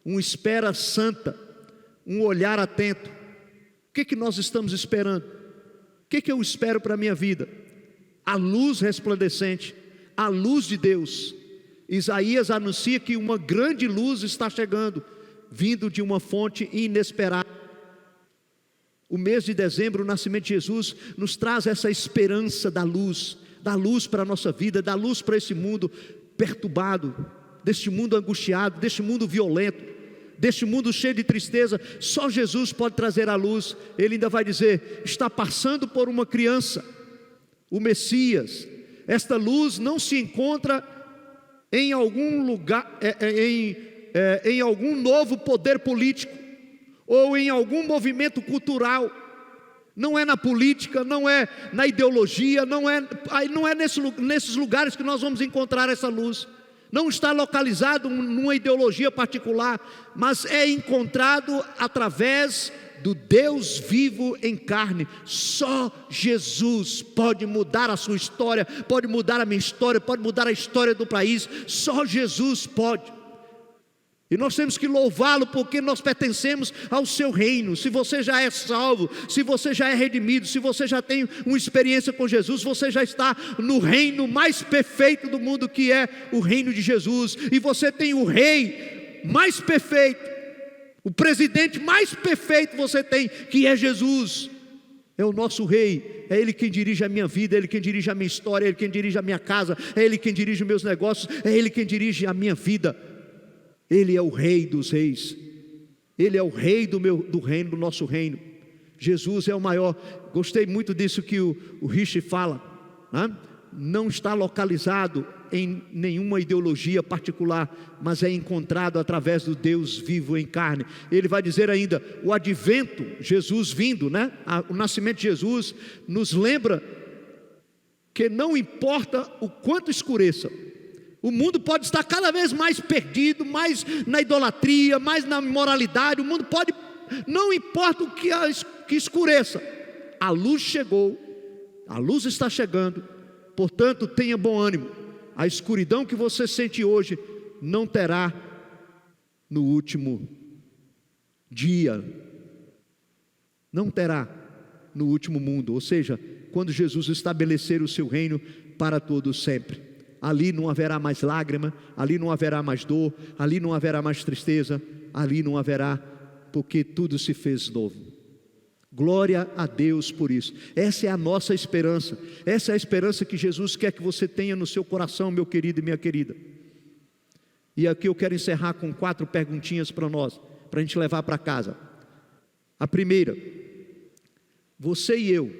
uma espera santa, um olhar atento. O que nós estamos esperando? O que eu espero para a minha vida? A luz resplandecente, a luz de Deus. Isaías anuncia que uma grande luz está chegando, vindo de uma fonte inesperada. O mês de dezembro, o nascimento de Jesus, nos traz essa esperança da luz para a nossa vida, da luz para esse mundo perturbado, deste mundo angustiado, deste mundo violento, deste mundo cheio de tristeza. Só Jesus pode trazer a luz. Ele ainda vai dizer: está passando por uma criança, o Messias. Esta luz não se encontra em algum lugar, em algum novo poder político, ou em algum movimento cultural. Não é na política, não é na ideologia, não é nesses lugares que nós vamos encontrar essa luz. Não está localizado numa ideologia particular, mas é encontrado através do Deus vivo em carne. Só Jesus pode mudar a sua história, pode mudar a minha história, pode mudar a história do país. Só Jesus pode. E nós temos que louvá-lo, porque nós pertencemos ao seu reino. Se você já é salvo, se você já é redimido, se você já tem uma experiência com Jesus, você já está no reino mais perfeito do mundo, que é o reino de Jesus. E você tem o rei mais perfeito, o presidente mais perfeito você tem, que é Jesus. É o nosso rei, é Ele quem dirige a minha vida, é Ele quem dirige a minha história, é Ele quem dirige a minha casa, é Ele quem dirige os meus negócios, é Ele quem dirige a minha vida. Ele é o rei dos reis, Ele é o rei do reino, do nosso reino. Jesus é o maior. Gostei muito disso que o Rich fala, né? Não está localizado em nenhuma ideologia particular, mas é encontrado através do Deus vivo em carne. Ele vai dizer ainda, o advento, Jesus vindo, né? O nascimento de Jesus nos lembra que não importa o quanto escureça, o mundo pode estar cada vez mais perdido, mais na idolatria, mais na imoralidade. O mundo pode, não importa o que escureça, a luz chegou, a luz está chegando. Portanto, tenha bom ânimo. A escuridão que você sente hoje não terá no último dia, não terá no último mundo. Ou seja, quando Jesus estabelecer o seu reino para todos sempre. Ali não haverá mais lágrima, ali não haverá mais dor, ali não haverá mais tristeza, ali não haverá, porque tudo se fez novo. Glória a Deus por isso. Essa é a nossa esperança, essa é a esperança que Jesus quer que você tenha no seu coração, meu querido e minha querida. E aqui eu quero encerrar com 4 perguntinhas para nós, para a gente levar para casa. A primeira: você e eu,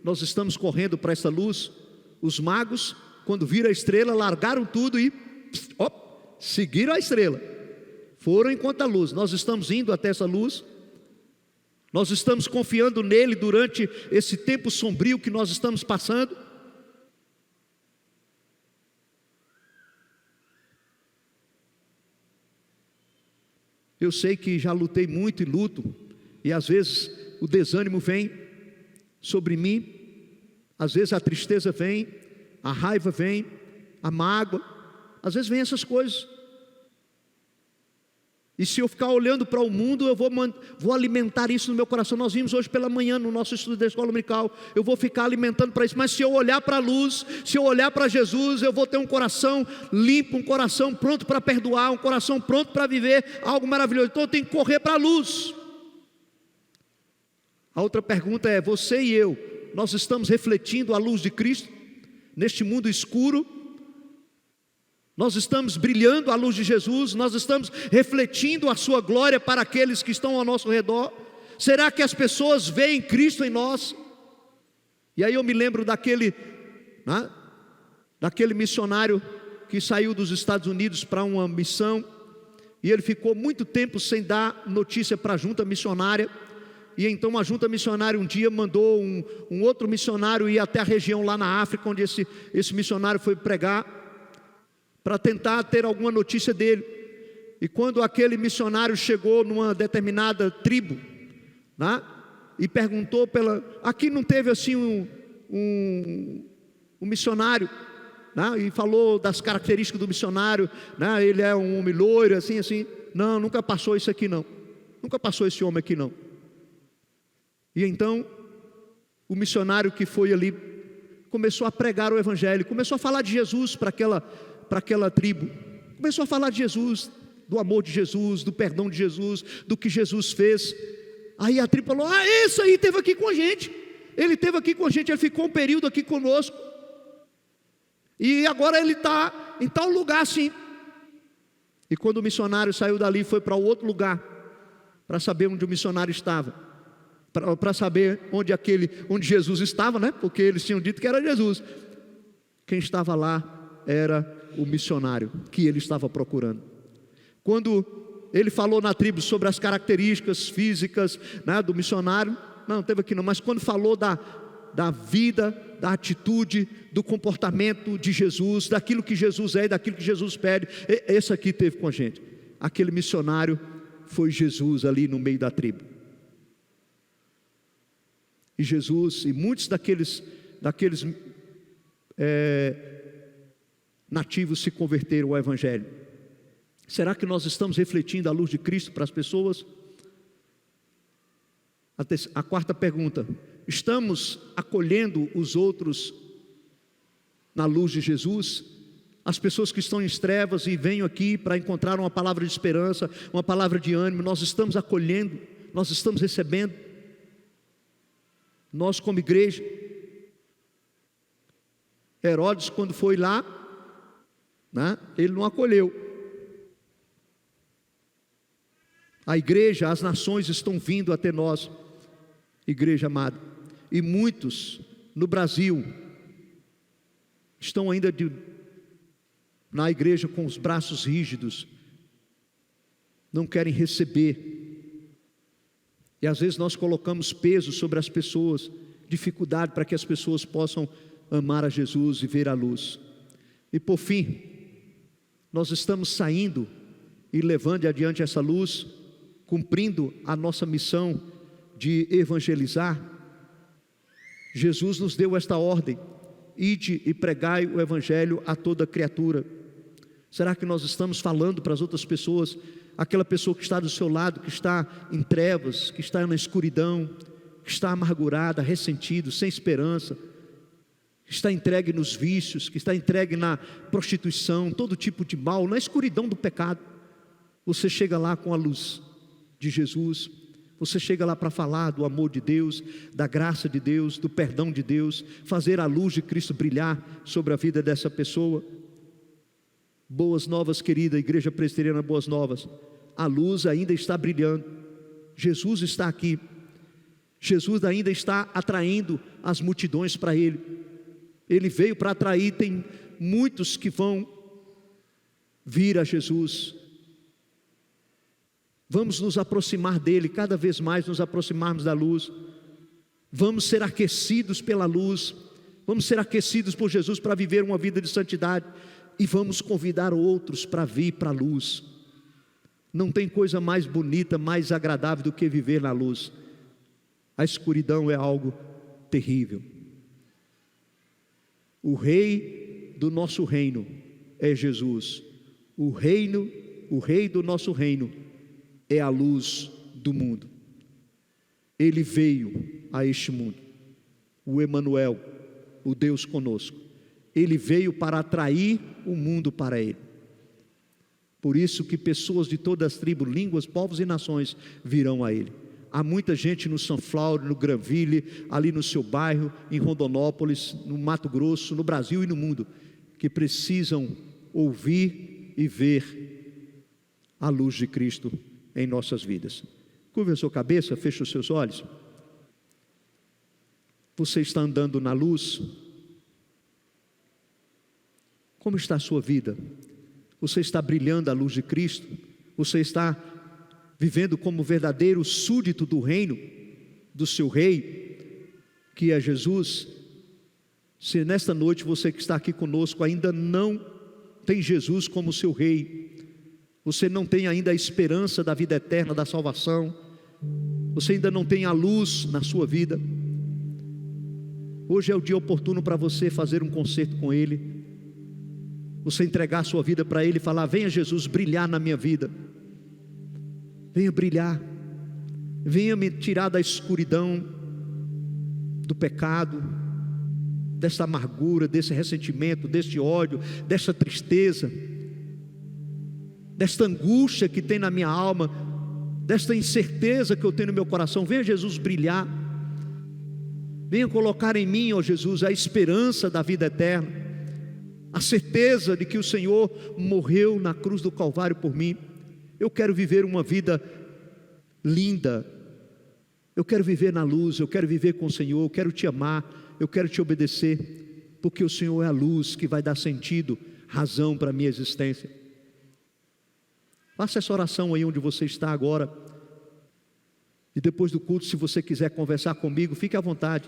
nós estamos correndo para essa luz. Os magos, quando viram a estrela, largaram tudo e seguiram a estrela, foram enquanto a luz. Nós estamos indo até essa luz, nós estamos confiando nele durante esse tempo sombrio que nós estamos passando. Eu sei que já lutei muito e luto, e às vezes o desânimo vem sobre mim, às vezes a tristeza vem, a raiva vem, a mágoa, às vezes vem essas coisas. E se eu ficar olhando para o mundo, eu vou alimentar isso no meu coração. Nós vimos hoje pela manhã no nosso estudo da escola dominical, eu vou ficar alimentando para isso. Mas se eu olhar para a luz, se eu olhar para Jesus, eu vou ter um coração limpo, um coração pronto para perdoar, um coração pronto para viver algo maravilhoso. Então eu tenho que correr para a luz. A outra pergunta é: você e eu, nós estamos refletindo a luz de Cristo neste mundo escuro? Nós estamos brilhando a luz de Jesus? Nós estamos refletindo a sua glória para aqueles que estão ao nosso redor? Será que as pessoas veem Cristo em nós? E aí eu me lembro daquele missionário que saiu dos Estados Unidos para uma missão, e ele ficou muito tempo sem dar notícia para a junta missionária. E então a junta missionária um dia mandou um outro missionário ir até a região lá na África, onde esse missionário foi pregar, para tentar ter alguma notícia dele. E quando aquele missionário chegou numa determinada tribo, né, e perguntou aqui não teve assim um missionário, né, e falou das características do missionário, né, ele é um homem loiro, assim, não, nunca passou isso aqui não, nunca passou esse homem aqui não. E então o missionário que foi ali começou a pregar o evangelho, começou a falar de Jesus para aquela tribo, começou a falar de Jesus, do amor de Jesus, do perdão de Jesus, do que Jesus fez. Aí a tribo falou: esse aí esteve aqui com a gente, ele esteve aqui com a gente, ele ficou um período aqui conosco, e agora ele está em tal lugar assim. E quando o missionário saiu dali, foi para outro lugar, para saber onde o missionário estava, para saber onde Jesus estava, né? Porque eles tinham dito que era Jesus. Quem estava lá era o missionário que ele estava procurando. Quando ele falou na tribo sobre as características físicas, né, do missionário, não teve aqui não, mas quando falou da vida, da atitude, do comportamento de Jesus, daquilo que Jesus é e daquilo que Jesus pede, esse aqui teve com a gente. Aquele missionário foi Jesus ali no meio da tribo. E Jesus, e muitos daqueles nativos se converteram ao evangelho. Será que nós estamos refletindo a luz de Cristo para as pessoas? A quarta pergunta: estamos acolhendo os outros na luz de Jesus? As pessoas que estão em trevas e vêm aqui para encontrar uma palavra de esperança, uma palavra de ânimo, nós estamos acolhendo, nós estamos recebendo. Nós como igreja, Herodes quando foi lá, né, ele não acolheu. A igreja, as nações estão vindo até nós, igreja amada, e muitos no Brasil estão ainda na igreja com os braços rígidos, não querem receber. E às vezes nós colocamos peso sobre as pessoas, dificuldade para que as pessoas possam amar a Jesus e ver a luz. E por fim, nós estamos saindo e levando adiante essa luz, cumprindo a nossa missão de evangelizar. Jesus nos deu esta ordem: ide e pregai o evangelho a toda criatura. Será que nós estamos falando para as outras pessoas, aquela pessoa que está do seu lado, que está em trevas, que está na escuridão, que está amargurada, ressentido, sem esperança, que está entregue nos vícios, que está entregue na prostituição, todo tipo de mal, na escuridão do pecado? Você chega lá com a luz de Jesus, você chega lá para falar do amor de Deus, da graça de Deus, do perdão de Deus, fazer a luz de Cristo brilhar sobre a vida dessa pessoa. Boas novas, querida Igreja Presbiteriana Boas Novas, a luz ainda está brilhando, Jesus está aqui, Jesus ainda está atraindo as multidões para Ele, Ele veio para atrair, tem muitos que vão vir a Jesus. Vamos nos aproximar dEle, cada vez mais nos aproximarmos da luz, vamos ser aquecidos pela luz, vamos ser aquecidos por Jesus para viver uma vida de santidade, e vamos convidar outros para vir para a luz. Não tem coisa mais bonita, mais agradável do que viver na luz. A escuridão é algo terrível. O rei do nosso reino é Jesus. O rei do nosso reino é a luz do mundo. Ele veio a este mundo, o Emanuel, o Deus conosco. Ele veio para atrair o mundo para Ele. Por isso que pessoas de todas as tribos, línguas, povos e nações virão a Ele. Há muita gente no Sunflower, no Granville, ali no seu bairro, em Rondonópolis, no Mato Grosso, no Brasil e no mundo, que precisam ouvir e ver a luz de Cristo em nossas vidas. Curva a sua cabeça, feche os seus olhos. Você está andando na luz? Como está a sua vida? Você está brilhando a luz de Cristo? Você está vivendo como verdadeiro súdito do reino, do seu rei, que é Jesus? Se nesta noite você que está aqui conosco ainda não tem Jesus como seu rei, você não tem ainda a esperança da vida eterna, da salvação, você ainda não tem a luz na sua vida, hoje é o dia oportuno para você fazer um concerto com Ele, você entregar a sua vida para Ele e falar: venha Jesus brilhar na minha vida, venha brilhar, venha me tirar da escuridão, do pecado, dessa amargura, desse ressentimento, desse ódio, dessa tristeza, desta angústia que tem na minha alma, desta incerteza que eu tenho no meu coração. Venha Jesus brilhar, venha colocar em mim, ó Jesus, a esperança da vida eterna, a certeza de que o Senhor morreu na cruz do Calvário por mim. Eu quero viver uma vida linda, eu quero viver na luz, eu quero viver com o Senhor, eu quero te amar, eu quero te obedecer, porque o Senhor é a luz que vai dar sentido, razão para a minha existência. Faça essa oração aí onde você está agora, e depois do culto, se você quiser conversar comigo, fique à vontade,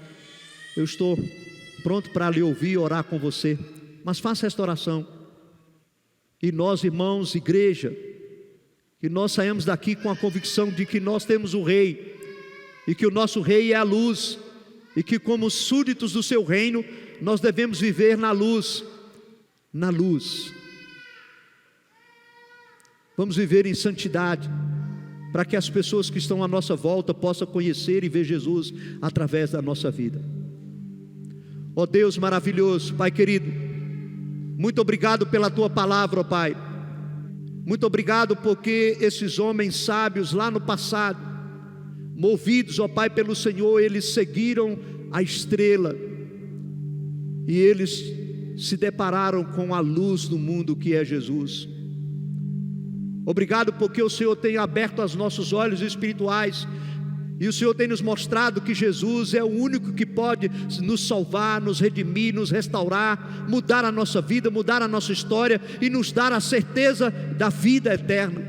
eu estou pronto para lhe ouvir e orar com você, mas faça esta oração. E nós, irmãos, igreja, que nós saímos daqui com a convicção de que nós temos o Rei, e que o nosso Rei é a luz, e que como súditos do seu reino, nós devemos viver na luz, na luz. Vamos viver em santidade, para que as pessoas que estão à nossa volta possam conhecer e ver Jesus através da nossa vida. Ó Deus maravilhoso, Pai querido, muito obrigado pela Tua palavra, ó Pai. Muito obrigado porque esses homens sábios lá no passado, movidos, ó Pai, pelo Senhor, eles seguiram a estrela e eles se depararam com a luz do mundo que é Jesus. Obrigado porque o Senhor tem aberto os nossos olhos espirituais e o Senhor tem nos mostrado que Jesus é o único que pode nos salvar, nos redimir, nos restaurar, mudar a nossa vida, mudar a nossa história e nos dar a certeza da vida eterna,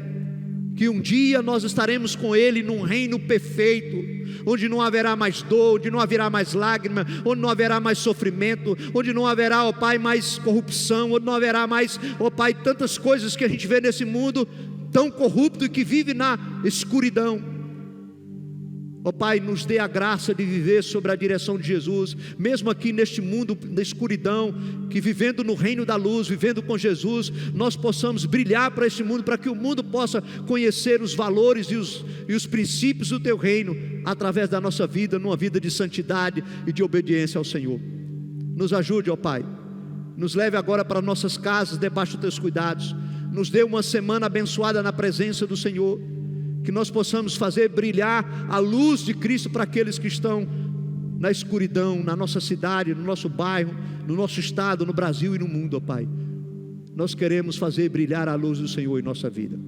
que um dia nós estaremos com Ele num reino perfeito, onde não haverá mais dor, onde não haverá mais lágrima, onde não haverá mais sofrimento, onde não haverá, ó Pai, mais corrupção, onde não haverá mais, ó Pai, tantas coisas que a gente vê nesse mundo tão corrupto e que vive na escuridão. Ó Pai, nos dê a graça de viver sob a direção de Jesus, mesmo aqui neste mundo da escuridão, que vivendo no reino da luz, vivendo com Jesus, nós possamos brilhar para este mundo, para que o mundo possa conhecer os valores e os princípios do Teu reino, através da nossa vida, numa vida de santidade e de obediência ao Senhor. Nos ajude, ó Pai, nos leve agora para nossas casas, debaixo dos Teus cuidados, nos dê uma semana abençoada na presença do Senhor, que nós possamos fazer brilhar a luz de Cristo para aqueles que estão na escuridão, na nossa cidade, no nosso bairro, no nosso estado, no Brasil e no mundo, ó Pai. Nós queremos fazer brilhar a luz do Senhor em nossa vida.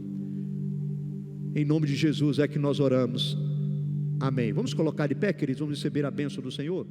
Em nome de Jesus é que nós oramos. Amém. Vamos colocar de pé, queridos, vamos receber a bênção do Senhor.